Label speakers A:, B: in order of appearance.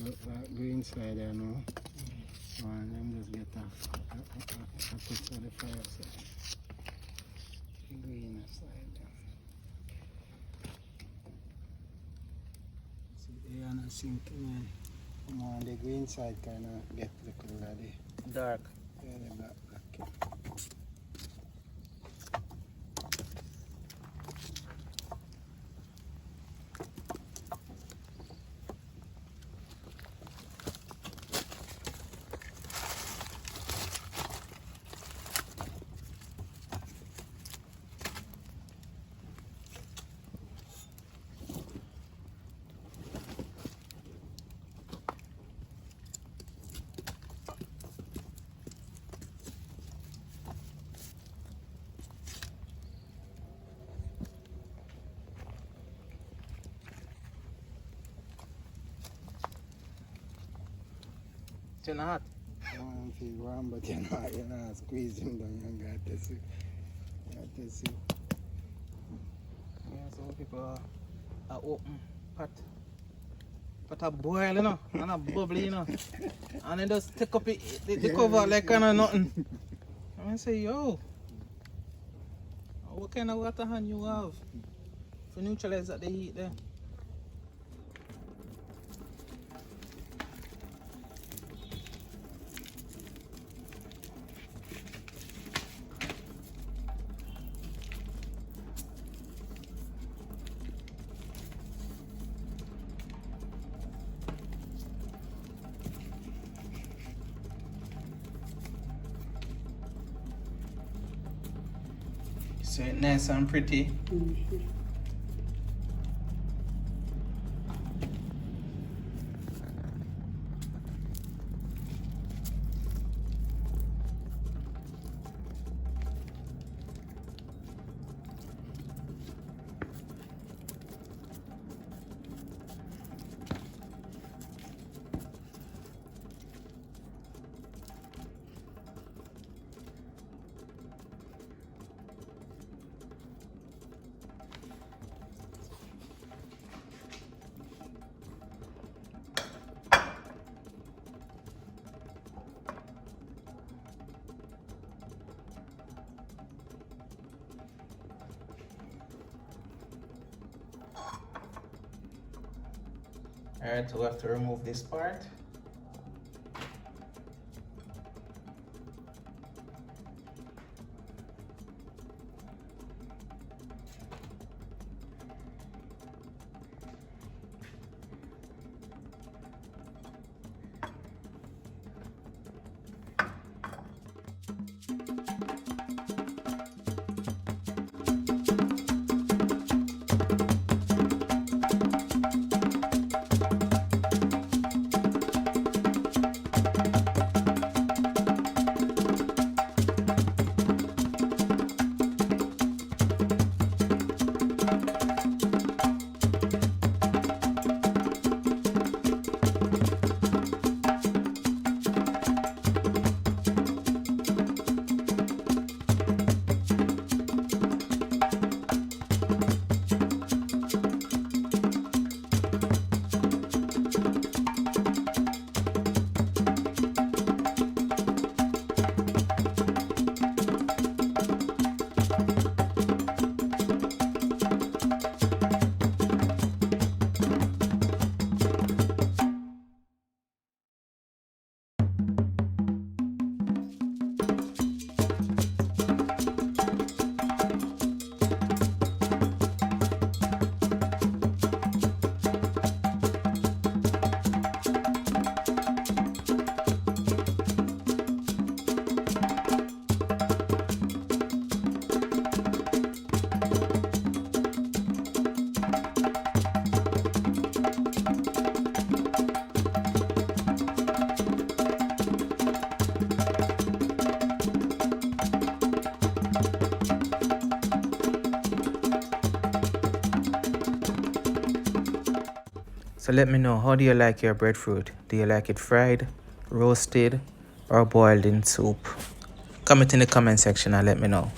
A: that green side there now. And then just get a picture of the fire side. The green side there. See, they are not sinking. Come on, the green side kind of get the color the
B: Dark.
A: Yeah, the black.
B: It's not.
A: Don't feel warm, but you're not squeezing down. You got to see.
B: Yeah, some people are open pot a boil, you know, and a bubbly, you know, and then just take up the cover like kind of nothing. And I say, yo, what kind of water hand you have to neutralize that the heat there? So it's nice and pretty. Alright, so we have to remove this part. So let me know, how do you like your breadfruit? Do you like it fried, roasted, or boiled in soup? Comment in the comment section and let me know.